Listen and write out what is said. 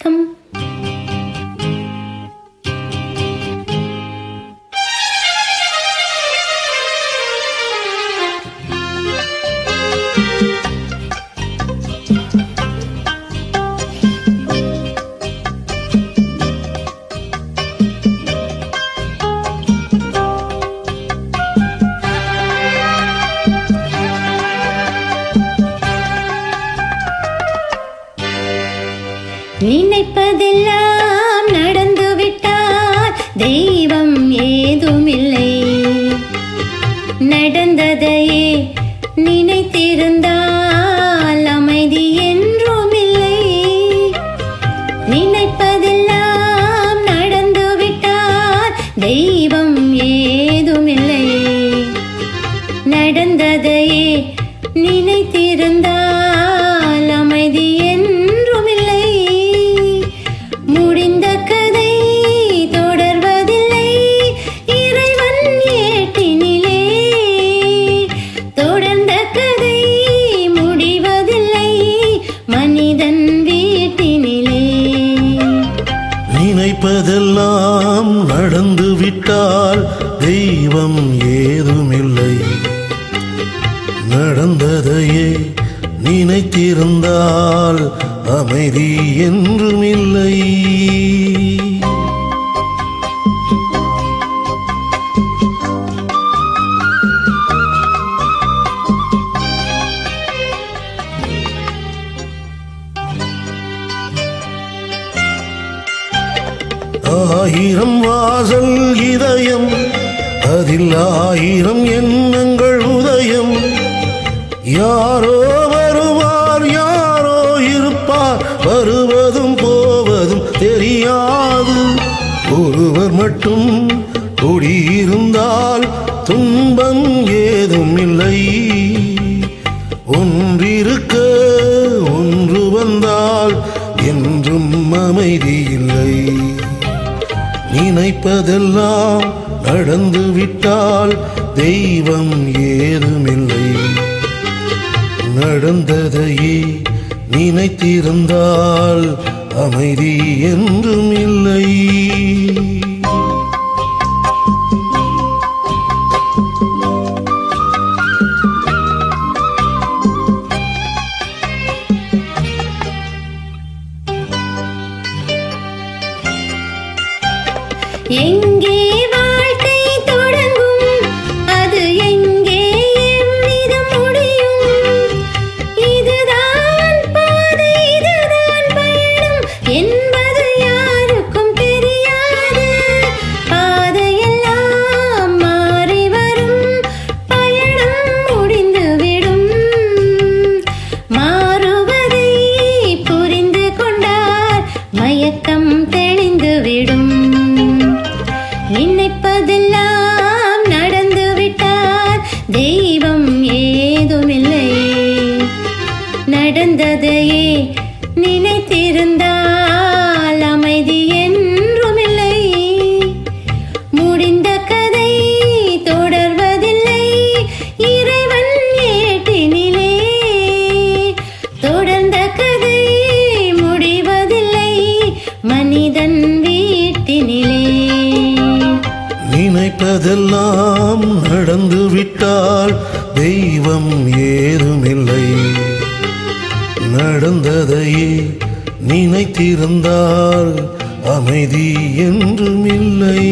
Come. நினைப்பதெல்லாம் நடந்துவிட்டால் தெய்வம் ஏதுமில்லை. நடந்ததையே நினைத்திருந்தால் அமைதி என்றுமில்லை. நினைப்பதெல்லாம் நடந்துவிட்டால் தெய்வம் ஏதுமில்லை. நடந்ததையே நினைத்திருந்தால் அமைதி என்றுமில்லை. முடிந்த கதை தொடர்வதில்லை இறைவன் ஏட்டினிலே. தொடர்ந்த கதை முடிவதில்லை மனிதன் வீட்டினிலே. நினைப்பதெல்லாம் நடந்துவிட்டால் தெய்வம் ஏதுமில்லை. நடந்ததையே நினைத்திருந்தால் அமைதி என்றுமில்லை. ஆயிரம் வாசல் இதயம், அதில் ஆயிரம் எண்ணங்கள் உதயம். யாரோ வருவார், யாரோ இருப்பார், வருவதும் போவதும் தெரியாது. ஒருவர் மட்டும் குடியிருந்தால் துன்பம் ஏதும் இல்லை. ஒன்றிருக்க ஒன்று வந்தால் என்றும் அமைதி இல்லை. நினைப்பதெல்லாம் நடந்துவிட்டால் தெய்வம் ஏதுமில்லை. நடந்ததையே நினைத்திருந்தால் அமைதி என்றும் இல்லை. எங்கே வாழ்க்கை தொடங்கும், அது எங்கே எவ்விதம் முடியும்? இதுதான் பாதை, இதுதான் பயணம் என்பது யாருக்கும் தெரியாது. பாதையெல்லாம் மாறி வரும், பயணம் முடிந்துவிடும். மாறுவதை புரிந்து கொண்டால் மயக்கம் தெளிந்துவிடும். நினைப்பதெல்லாம் நடந்துவிட்டால் தெய்வம் ஏதுமில்லை. நடந்ததையே நினைத்திருந்தால் அமைதி என்றுமில்லை. முடிந்த கதை தொடர்வதில்லை இறைவன் ஏட்டினிலே. தொடர்ந்த கதை முடிவதில்லை மனிதன் வீட்டினிலே. நினைப்பதெல்லாம் நடந்துவிட்டால் தெய்வம் ஏதுமில்லை. நடந்ததையே நினைத்திருந்தால் அமைதி என்றுமில்லை.